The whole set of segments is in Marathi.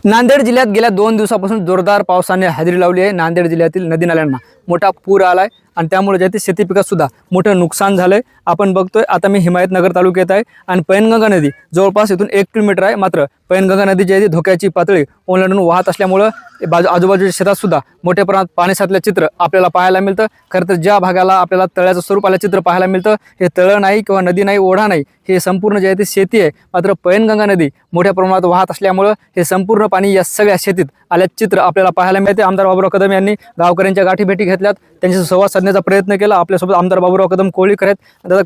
नांदेड जिल्ह्यात गेल्या 2 दिवसापासून जोरदार पावसाने हजेरी लावली आहे। नांदेड जिल्ह्यातील नदी नाल्यांना मोठा पूर आलाय आणि त्यामुळे ज्यातील शेती पिकात सुद्धा मोठं नुकसान झालंय। आपण बघतोय आता मी हिमायतनगर तालुक्यात आहे आणि पैनगंगा नदी जवळपास इथून 1 किलोमीटर आहे। मात्र पैनगंगा नदी जी आहे धोक्याची पातळी ओलांडून वाहत असल्यामुळे आजूबाजूच्या शेतात सुद्धा मोठ्या प्रमाणात पाणी साचल्याचे चित्र आपल्याला पाहायला मिळतं। खरं तर ज्या भागाला आपल्याला तळ्याचं स्वरूप आलं चित्र पाहायला मिळतं हे तळं नाही किंवा नदी नाही, ओढा नाही, हे संपूर्ण जे आहे ते शेती आहे। मात्र पैनगंगा नदी मोठ्या प्रमाणात वाहत असल्यामुळे हे संपूर्ण पाणी या सगळ्या शेतीत आल्याचे चित्र आपल्याला पाहायला मिळते। आमदार बाबूराव कदम यांनी गावकऱ्यांच्या गाठीभेटी घेतल्यात, त्यांच्याशी संवाद साधण्याचा प्रयत्न केला। आपल्यासोबत आमदार बाबूराव कदम कोळीकर आहेत। दादा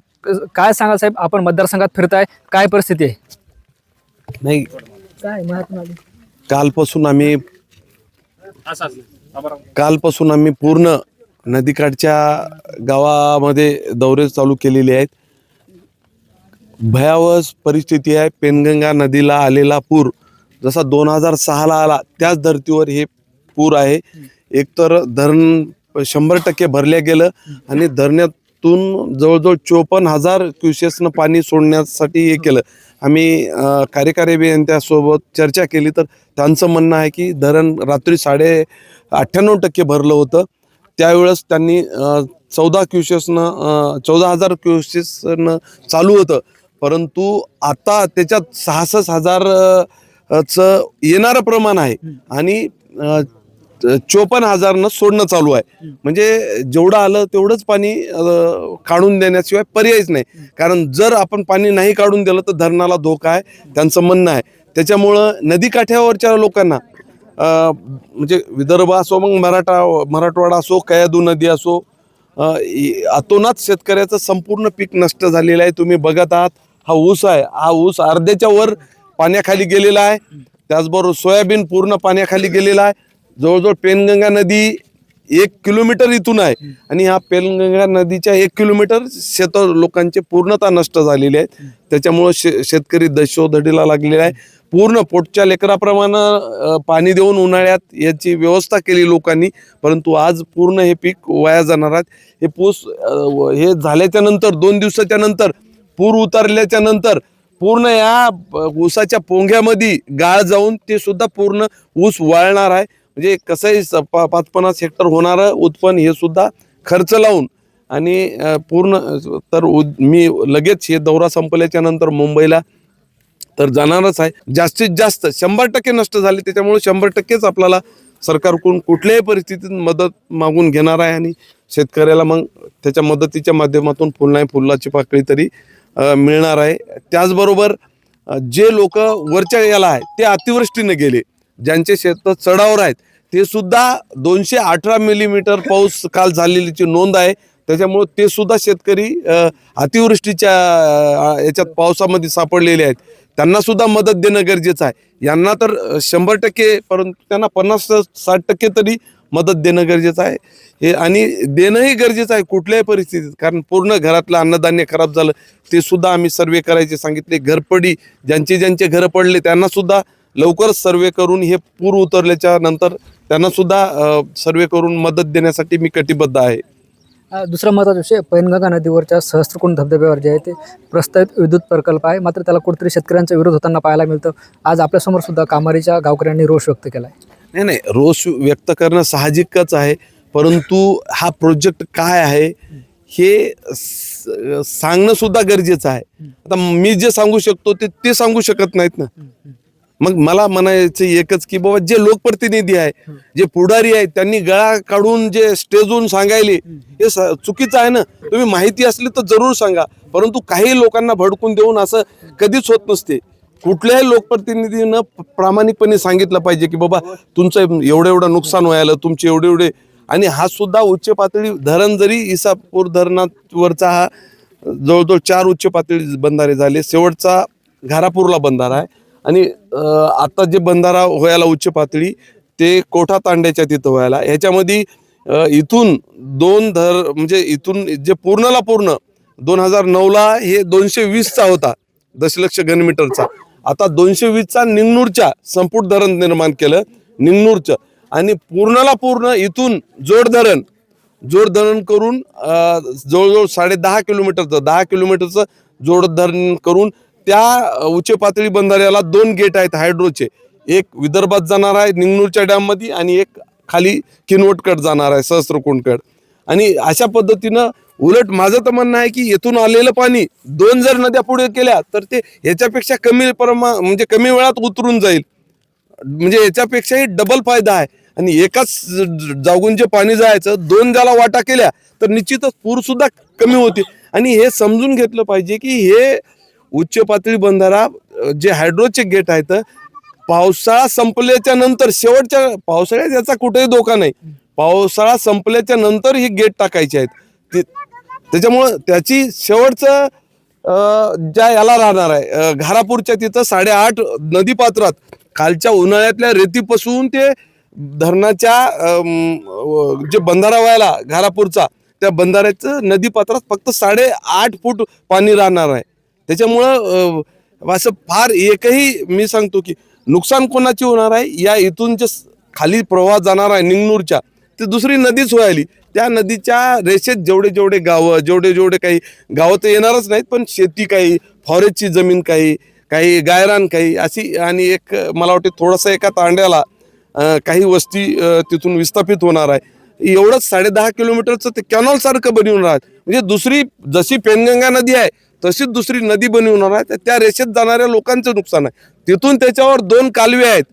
काय सांगाल साहेब, आपण मतदारसंघात फिरताय, काय परिस्थिती आहे? नाही, काय कालपासून आम्ही पूर्ण नदीकाठच्या गावामध्ये दौरे चालू केलेले आहेत। भयावह परिस्थिती आहे। पेनगंगा नदीला आलेला पूर जसा 2006 ला आला त्याच धर्तीवर हे पूर आहे। एकतर धरण 100% भरल्या गेलं आणि धरणातून जवळजवळ 54,000 क्युसेसनं पाणी सोडण्यासाठी हे केलं। आम्ही कार्यकारी अभियंत्यासोबत चर्चा केली तर त्यांचं म्हणणं आहे की धरण रात्री 98% भरलं होतं। त्यावेळेस त्यांनी 14,000 क्युसेसनं चालू होतं, परंतु आता त्याच्यात 66,000चं येणारं प्रमाण आहे आणि 54,000 सोडणं चालू आहे। म्हणजे जेवढं आलं तेवढंच पाणी काढून देण्याशिवाय पर्यायच नाही, कारण जर आपण पाणी नाही काढून दिलं तर धरणाला धोका आहे, त्यांचं म्हणणं आहे। त्याच्यामुळं नदीकाठ्यावरच्या लोकांना म्हणजे विदर्भ असो, मग मराठवाडा असो, कयाधू नदी असो, अतोनात शेतकऱ्याचं संपूर्ण पीक नष्ट झालेलं आहे। तुम्ही बघत आहात हा ऊस आहे, हा ऊस अर्ध्याच्या वर पाण्याखाली गेलेला आहे। त्याचबरोबर सोयाबीन पूर्ण पाण्याखाली गेलेला आहे। जवळजवळ पेनगंगा नदी 1 किलोमीटर इथून आहे आणि ह्या पेनगंगा नदीच्या 1 किलोमीटर शेत लोकांचे पूर्णतः नष्ट झालेले आहेत। त्याच्यामुळे शेतकरी दशोधडीला लागलेला आहे। पूर्ण पोटच्या लेकराप्रमाणे पाणी देऊन उन्हाळ्यात याची व्यवस्था केली लोकांनी, परंतु आज पूर्ण हे पीक वाया जाणार आहेत। हे हे झाल्याच्या नंतर 2 दिवसाच्या नंतर पूर उतरल्याच्या नंतर पूर्ण या ऊसाच्या पोंग्यामध्ये गाळ जाऊन ते सुद्धा पूर्ण ऊस वाळणार आहे। म्हणजे कसंही 5-50 हेक्टर होणारं उत्पन्न हे सुद्धा खर्च लावून आणि पूर्ण तर मी लगेच हे दौरा संपल्याच्या नंतर मुंबईला तर जाणारच आहे। जास्तीत जास्त 100% नष्ट झाले, त्याच्यामुळे 100%च आपल्याला सरकारकडून कुठल्याही परिस्थितीत मदत मागून घेणार आहे आणि शेतकऱ्याला मग त्याच्या मदतीच्या माध्यमातून फुलाची पाकळी तरी मिळणार आहे। त्याचबरोबर जे लोक वरच्या याला आहे ते अतिवृष्टीने गेले, ज्यांचे शेत चढावर आहेत ते सुद्धा 218 मिलीमीटर पाऊस काल झालेलीची नोंद आहे। त्याच्यामुळे ते सुद्धा शेतकरी अतिवृष्टीच्या याच्यात पावसामध्ये सापडलेले आहेत, त्यांना सुद्धा मदत देणं गरजेचं आहे। यांना तर 100%, परंतु त्यांना 50-60% तरी मदत देणं गरजेचं आहे हे, आणि देणंही गरजेचं आहे कुठल्याही परिस्थितीत, कारण पूर्ण घरातलं अन्नधान्य खराब झालं ते सुद्धा आम्ही सर्वे करायचे सांगितले। घरपडी ज्यांचे घरं पडले त्यांना सुद्धा लवकरच सर्वे करून हे पूर उतरल्याच्या नंतर त्यांना सुद्धा सर्वे करून मदत देण्यासाठी मी कटिबद्ध आहे। दुसरा महत्त्वाचा विषय, पैनगंगा नदीवरच्या सहस्त्रकुंड धबधब्यावर जे आहे ते प्रस्तावित विद्युत प्रकल्प आहे, मात्र त्याला कुठेतरी शेतकऱ्यांचा विरोध होताना पाहायला मिळतं। आज आपल्यासमोर सुद्धा कामारीच्या गावकऱ्यांनी रोष व्यक्त केला आहे। नाही, रोष व्यक्त करणं साहजिकच आहे, परंतु हा प्रोजेक्ट काय आहे हे सांगणं सुद्धा गरजेचं आहे। आता मी जे सांगू शकतो ते सांगू शकत नाहीत ना। मग मला म्हणायचं एकच की बाबा जे लोकप्रतिनिधी आहे, जे पुढारी आहेत, त्यांनी गळा काढून जे स्टेजवरून सांगायले हे चुकीचं आहे ना। तुम्ही माहिती असली तर जरूर सांगा, परंतु काही लोकांना भडकून देऊन असं कधीच होत नसते। कुठल्याही लोकप्रतिनिधीनं प्रामाणिकपणे सांगितलं पाहिजे की बाबा तुमचं एवढं नुकसान व्हायला, तुमचे एवढे, आणि हा सुद्धा उच्च पातळी धरण जरी इसापूर धरणावरचा हा जवळजवळ 4 उच्च पातळी बंधारे झाले, शेवटचा घारापूरला बंधारा आहे आणि आता जे बंधारा व्हायला उच्च पातळी ते कोठा तांड्याच्या तिथं व्हायला, ह्याच्यामध्ये इथून म्हणजे इथून जे पूर्णला पूर्ण 2009ला हे 220चा होता दशलक्ष घनमीटरचा, आता 220चा निंगनूरच्या संपूट धरण निर्माण केलं निंगनूरचं, आणि पूर्णला पूर्ण इथून जोड धरण करून जवळजवळ 10.5 किलोमीटरचं 10 किलोमीटरचं जोड धरण करून त्या उच्च पातळी बंधाऱ्याला 2 गेट आहेत हायड्रोचे, एक विदर्भात जाणार आहे निंगनूरच्या डॅममध्ये आणि एक खाली किनवटकड जाणार आहे सहस्त्रकुंडकड. आणि अशा पद्धतीनं उलट माझं तर म्हणणं आहे की येथून आलेलं पाणी 2 जर नद्या पुढे केल्या तर ते याच्यापेक्षा म्हणजे कमी वेळात उतरून जाईल. म्हणजे याच्यापेक्षाही डबल फायदा आहे. आणि एकाच जागून जे पाणी जायचं 2 ज्याला वाटा केल्या तर निश्चितच पूर सुद्धा कमी होते. आणि हे समजून घेतलं पाहिजे की हे उच्च पातळी बंधारा जे हायड्रोचे गेट आहेत पावसाळा संपल्याच्या नंतर शेवटच्या पावसाळ्यात याचा कुठेही धोका नाही. पावसाळा संपल्याच्या नंतर ही गेट टाकायचे आहेत. त्याच्यामुळं त्याची शेवटचं ज्या याला राहणार आहे घारापूरच्या तिथं 8.5 नदी पात्रात खालच्या उन्हाळ्यातल्या रेतीपासून ते धरणाच्या जे बंधारा व्हायला घारापूरचा त्या बंधाऱ्याचं नदी पात्रात फक्त 8.5 फूट पाणी राहणार आहे. त्याच्यामुळं असं फार एकही मी सांगतो की नुकसान कोणाची होणार आहे या इथून जे खाली प्रवाह जाणार आहे निंगनूरच्या ते दुसरी नदीच व्हायली. त्या नदीच्या रेषेत जेवढे गावं जेवढे काही गावं तर येणारच नाहीत पण शेती काही फॉरेस्टची जमीन काही गायरान काही अशी आणि एक मला वाटते थोडंसं एका तांड्याला काही वस्ती तिथून विस्थापित होणार आहे. एवढंच 10.5 किलोमीटरचं ते कॅनॉल सारखं बनवून राहत म्हणजे दुसरी जशी पेनगंगा नदी आहे तशीच दुसरी नदी बनवणार आहे. तर त्या रेषेत जाणाऱ्या लोकांचं नुकसान आहे. तिथून त्याच्यावर 2 कालवे आहेत.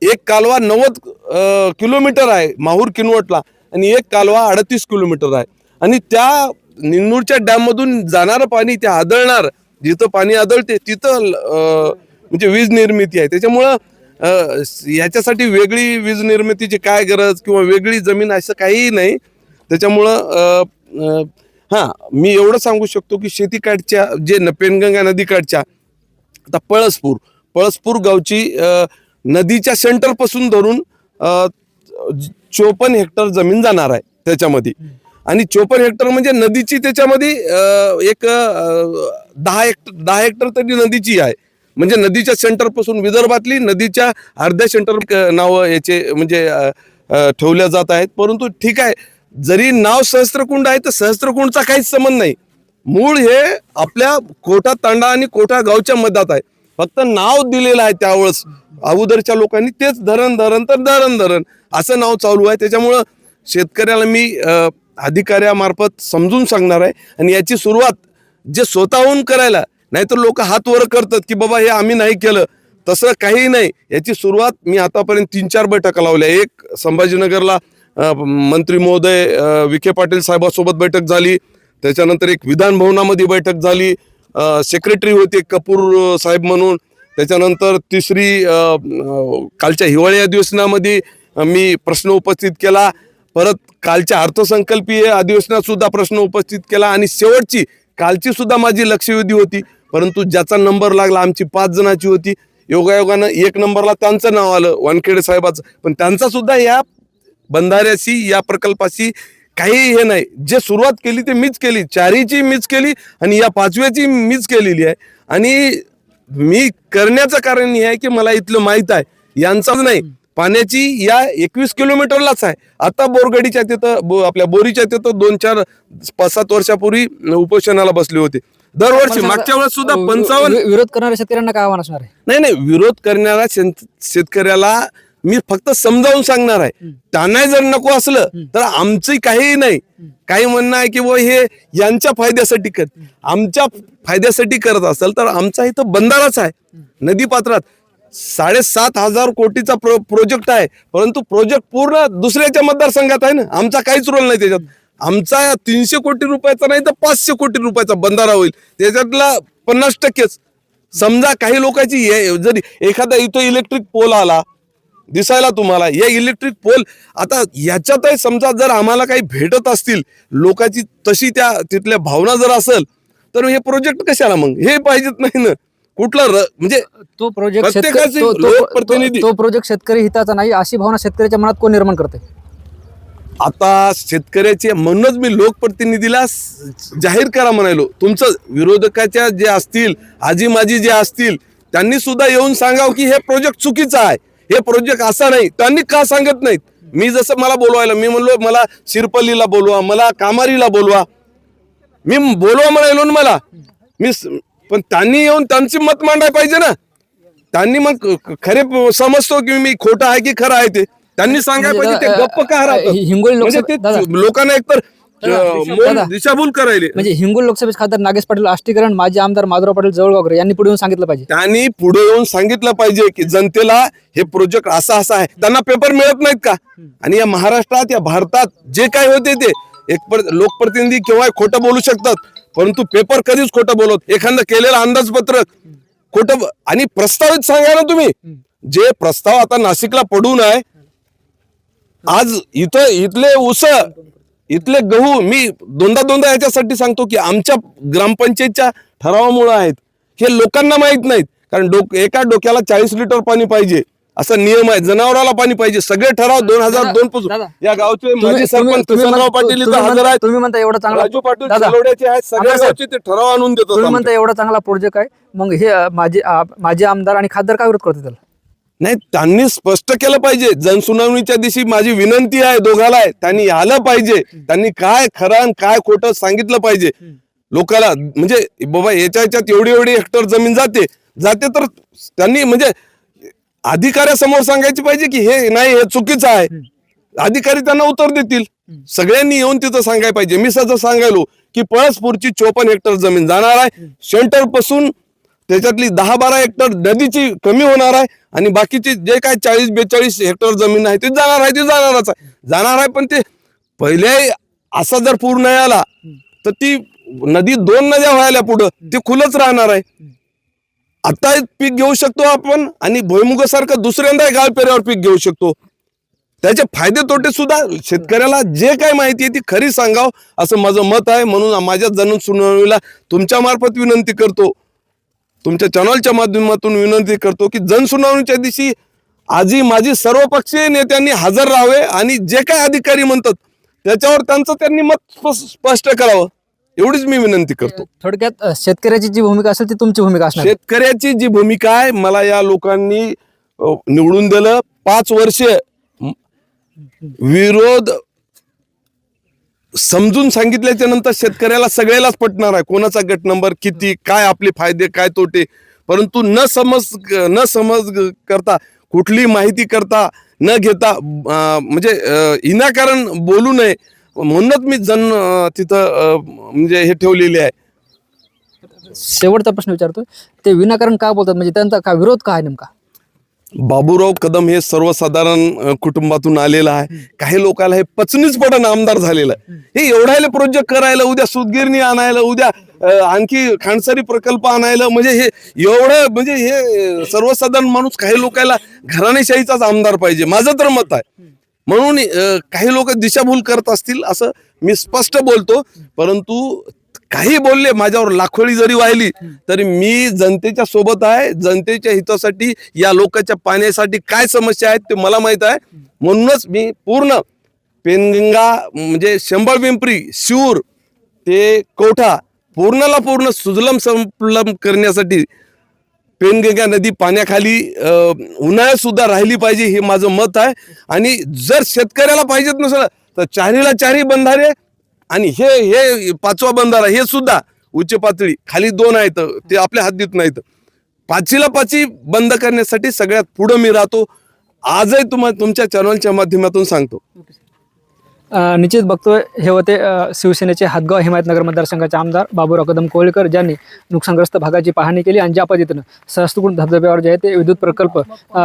एक कालवा 90 किलोमीटर आहे माहूर किनवटला आणि एक कालवा 38 किलोमीटर आहे. आणि त्या निंगनूरच्या डॅममधून जाणारं पाणी ते आदळणार जिथं पाणी आदळते तिथं म्हणजे वीज निर्मिती आहे. त्याच्यामुळं याच्यासाठी वेगळी वीज निर्मितीची काय गरज किंवा वेगळी जमीन असं काहीही नाही. त्याच्यामुळं हां मी एवढं सांगू शकतो की शेतीकाठच्या जे पेनगंगा नदीकाठच्या आता पळसपूर गावची नदीच्या सेंटरपासून धरून 54 हेक्टर जमीन जाणार आहे त्याच्यामध्ये. आणि 54 हेक्टर म्हणजे नदीची त्याच्यामध्ये एक 10 हेक्टर तरी नदीची आहे. म्हणजे नदीच्या सेंटरपासून विदर्भातली नदीच्या अर्ध्या सेंटर नावं याचे म्हणजे ठेवल्या जात आहेत. परंतु ठीक आहे जरी नाव सहस्त्रकुंड आहे तर सहस्त्रकुंडचा काहीच संबंध नाही. मूळ हे आपल्या कोठा तांडा आणि कोठा गावच्या मधात आहे. फक्त नाव दिलेलं आहे त्यावेळेस अगोदरच्या लोकांनी तेच धरण असं नाव चालू आहे. त्याच्यामुळं शेतकऱ्याला मी अधिकाऱ्यामार्फत समजून सांगणार आहे. आणि याची सुरुवात जे स्वतःहून करायला नाहीतर लोक हात वर करतात की बाबा हे आम्ही नाही केलं तसं काही नाही. याची सुरुवात मी आतापर्यंत 3-4 बैठका लावल्या. एक संभाजीनगरला मंत्री महोदय विखे पाटील साहेबांसोबत बैठक झाली. त्याच्यानंतर एक विधान भवनामध्ये बैठक झाली. सेक्रेटरी होते कपूर साहेब म्हणून. त्याच्यानंतर तिसरी कालच्या हिवाळी अधिवेशनामध्ये मी प्रश्न उपस्थित केला. परत कालच्या अर्थसंकल्पीय अधिवेशनात सुद्धा प्रश्न उपस्थित केला. आणि शेवटची कालची सुद्धा माझी लक्षवेधी होती. परंतु ज्याचा नंबर लागला आमची 5 जणांची होती. योगायोगानं 1 नंबरला त्यांचं नाव आलं वानखेडे साहेबाचं. पण त्यांचा सुद्धा या बंधाऱ्याशी या प्रकल्पाशी काही हे नाही. जे सुरुवात केली ते मीच केली. 4हीची मीच केली आणि या 5व्याची मीच केलेली आहे. आणि मी करण्याचं कारण हे आहे की मला इथलं माहीत आहे. यांचाच नाही पाण्याची या 21 किलोमीटरलाच आहे. आता बोरगडीच्या तिथं आपल्या बोरीच्या तिथं 2-4-5-7 वर्षापूर्वी उपोषणाला बसले होते. दरवर्षी मागच्या वेळेस सुद्धा 55 विरोध करणाऱ्या शेतकऱ्यांना काय आव्हान असणार आहे? नाही विरोध करणाऱ्या शेतकऱ्याला मी फक्त समजावून सांगणार आहे. त्यांना जर नको असलं तर आमची काही नाही. काही म्हणणं आहे की हे यांच्या फायद्यासाठी आमच्या फायद्यासाठी करत असेल तर आमचा इथं बंधाराच आहे नदी पात्रात. 7,500 कोटीचा प्रोजेक्ट आहे. परंतु प्रोजेक्ट पूर्ण दुसऱ्याच्या मतदारसंघात आहे ना. आमचा काहीच रोल नाही त्याच्यात. आमचा 300 कोटी रुपयाचा नाही तर 500 कोटी रुपयाचा बंधारा होईल. त्याच्यातला 50% समजा काही लोकांची जरी एखादा इथं इलेक्ट्रिक पोल आला दिसायला तुम्हाला या इलेक्ट्रिक पोल आता याच्यातही समजा जर आम्हाला काही भेटत असतील लोकांची तशी त्या तिथल्या भावना जर असेल तर हे प्रोजेक्ट कशाला मग हे पाहिजेत नाही ना. कुठला म्हणजे तो प्रोजेक्ट लोकप्रतिनिधी तो प्रोजेक्ट शेतकरी हिताचा नाही अशी भावना शेतकऱ्याच्या मनात कोण निर्माण करते? आता शेतकऱ्याचे म्हणूनच मी लोकप्रतिनिधीला जाहीर करा म्हणालो. तुमचं विरोधकाच्या जे असतील आजी माजी जे असतील त्यांनी सुद्धा येऊन सांगावं की हे प्रोजेक्ट चुकीचा आहे. हे प्रोजेक्ट असा नाही. त्यांनी का सांगत नाहीत? मी जसं मला बोलवायला मी म्हणलो मला शिरपल्लीला बोलवा मला कामारीला बोलवा मी बोलवा म्हणालो ना मला मी पण त्यांनी येऊन त्यांची मत मांडायला पाहिजे ना. त्यांनी मग खरे समजतो की मी खोटं आहे की खरं आहे ते त्यांनी सांगायला पाहिजे. ते गप्प का राहतात? हिंगोली म्हणजे लोकसभा ते लोकांना एकतर दिशाभूल करायले. म्हणजे हिंगोली लोकसभेचे खासदार नागेश पाटील आष्टीकर, माजी आमदार माधवराव पाटील जवळगावकर यांनी पुढे येऊन सांगितलं पाहिजे. त्यांनी पुढे येऊन सांगितलं पाहिजे की जनतेला हे प्रोजेक्ट असा आहे. त्यांना पेपर मिळत नाहीत का? आणि या महाराष्ट्रात या भारतात जे काय होते ते लोकप्रतिनिधी केव्हा खोटं बोलू शकतात, परंतु पेपर कधीच खोटं बोलत. एखादं केलेलं अंदाजपत्रक खोटं. आणि प्रस्तावित सांगा ना तुम्ही, जे प्रस्ताव आता नाशिकला पडून आहे, आज इथले ऊस इथले गहू मी दोनदा याच्यासाठी सांगतो की आमच्या ग्रामपंचायतच्या ठरावामुळे आहेत. हे लोकांना माहित नाहीत. कारण एका डोक्याला 40 लिटर पाणी पाहिजे असा नियम आहे. जनावराला पाणी पाहिजे. सगळे ठराव 2002 पासून या गावचे माजी सरपंच किसनराव पाटील इथं हजर आहेत. तुम्ही म्हणता एवढा चांगला राजू पाटील चिलोड्याचे आहेत. सगळ्या गावचे ते ठराव आणून देतात. तुम्ही म्हणता एवढा चांगला प्रोजेक्ट आहे, मग हे माझे आमदार आणि खासदार काय विरोध करतात त्याला? नाही, त्यांनी स्पष्ट केलं पाहिजे. जनसुनावणीच्या दिवशी माझी विनंती आहे दोघाला, त्यांनी आलं पाहिजे. त्यांनी काय खरं आणि काय खोटं सांगितलं पाहिजे लोकांना. म्हणजे बाबा याच्यात एवढी हेक्टर जमीन जाते तर त्यांनी म्हणजे अधिकाऱ्यासमोर सांगायची पाहिजे की हे नाही, हे चुकीचं आहे. अधिकारी त्यांना उत्तर देतील. सगळ्यांनी येऊन तिथं सांगायला पाहिजे. मी सध्या सांगायलो की पळसपूरची 54 हेक्टर जमीन जाणार आहे. सेंटर पासून त्याच्यातली 10-12 हेक्टर नदीची कमी होणार आहे आणि बाकीची जे काय 40-42 हेक्टर जमीन आहे ती जाणारच आहे. पण ते पहिले असा जर पूर नाही आला तर ती नदी 2 नद्या व्हायला पुढं ते खुलच राहणार आहे. आता पीक घेऊ शकतो आपण आणि भुईमुगासारखं दुसऱ्यांदा गाळ पेऱ्यावर पीक घेऊ शकतो. त्याचे फायदे तोटे सुद्धा शेतकऱ्याला जे काय माहिती आहे ती खरी सांगावं असं माझं मत आहे. म्हणून माझ्या जनसुनावणीला तुमच्या मार्फत विनंती करतो, तुमच्या चॅनलच्या माध्यमातून विनंती करतो की जनसुनावणीच्या दिवशी आजी माझी सर्व पक्षीय नेत्यांनी हजर राहावे आणि जे काय अधिकारी म्हणतात त्याच्यावर त्यांनी मत स्पष्ट करावं, एवढीच मी विनंती करतो. थोडक्यात शेतकऱ्याची जी भूमिका असेल ती तुमची भूमिका असणार. शेतकऱ्याची जी भूमिका आहे, मला या लोकांनी निवडून दिलं. 5 वर्ष विरोध समजून सांगितल्याच्या नंतर शेतकऱ्याला सगळ्यालाच पटणार आहे कोणाचा गट नंबर किती, काय आपले फायदे काय तोटे. परंतु न समज करता, कुठली माहिती करता न घेता म्हणजे विनाकारण बोलू नये म्हणूनच मी तिथं म्हणजे हे ठेवलेले आहे. शेवटचा प्रश्न विचारतो, ते विनाकारण का बोलतात, म्हणजे त्यांचा का विरोध का आहे नेमका? बाबूराव कदम हे सर्वसाधारण कुटुंबातून आलेलं आहे. काही लोकांना हे पचनीच पडण आमदार झालेलं आहे. हे एवढ्याले प्रोजेक्ट करायला, उद्या सूतगिरणी आणायला, उद्या आणखी खांडसरी प्रकल्प आणायला, म्हणजे हे एवढं म्हणजे हे सर्वसाधारण माणूस काही लोकांना घराणेशाहीचाच आमदार पाहिजे, माझं तर मत आहे. म्हणून काही लोक दिशाभूल करत असतील असं मी स्पष्ट बोलतो. परंतु काही बोलले, माझ्यावर लाखोळी जरी वाहिली तरी मी जनतेच्या सोबत आहे. जनतेच्या हितासाठी, या लोकांच्या पाण्यासाठी काय समस्या आहेत ते मला माहित आहे. म्हणूनच मी पूर्ण पेनगंगा म्हणजे शंभर पिंपरी शिऊर ते कौठा पूर्णला पूर्ण सुजलम संपलम करण्यासाठी पेनगंगा नदी पाण्याखाली उन्हाळ्यात सुद्धा राहिली पाहिजे, हे माझं मत आहे. आणि जर शेतकऱ्याला पाहिजेत नसेल तर चारीला चारी बंधारे आणि हे 5वा बंधारा हे सुद्धा उच्च पातळी, खाली 2 आहेत ते आपल्या हद्दीत नाहीत. 5ला 5 बंद करण्यासाठी सगळ्यात पुढे मी राहतो. आजही तुमच्या चॅनलच्या माध्यमातून सांगतो. निश्चित बघतोय, हे होते शिवसेनेचे हातगाव हिमायतनगर मतदारसंघाचे आमदार बाबूराव कदम कोळीकर, ज्यांनी नुकसानग्रस्त भागाची पाहणी केली आणि ज्या पद्धतीनं सहस्त्रकुंड धबधब्यावर जे आहे ते विद्युत प्रकल्प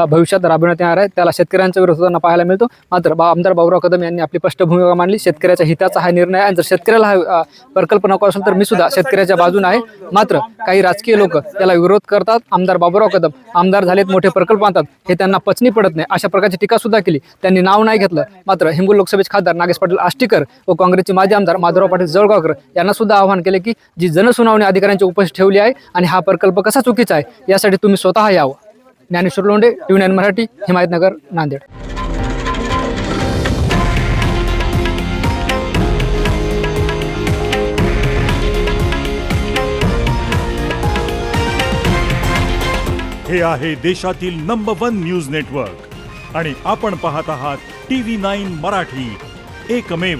भविष्यात राबवण्यात येणार आहे त्याला शेतकऱ्यांचा विरोध होताना पाहायला मिळतो. मात्र आमदार बाबूराव कदम यांनी आपली स्पष्ट भूमिका मांडली. शेतकऱ्याच्या हिताचा हा निर्णय आहे आणि जर शेतकऱ्याला हा प्रकल्प नको असेल तर मी सुद्धा शेतकऱ्याच्या बाजूने आहे. मात्र काही राजकीय लोक त्याला विरोध करतात. आमदार बाबूराव कदम आमदार झालेत, मोठे प्रकल्प आणतात, हे त्यांना पचनी पडत नाही, अशा प्रकारची टीका सुद्धा केली. त्यांनी नाव नाही घेतलं. मात्र हिंगोली लोकसभेचे खासदार नागेश पाटील आष्टीकर व काँग्रेसचे माजी आमदार माधवराव पाटील जळगावकर यांना सुद्धा आवाहन केले की जी जनसुनावणी अधिकाऱ्यांच्या उपस्थित ठेवली आहे आणि हा प्रकल्प कसा चुकीचा आहे यासाठी तुम्ही स्वतः यावं. ज्ञानेश्वर लोंढे, TV9 मराठी, हिमायतनगर, नांदेड. हे आहे देशातील नंबर 1 न्यूज नेटवर्क आणि आपण पाहत आहात TV9 मराठी, एकमेव.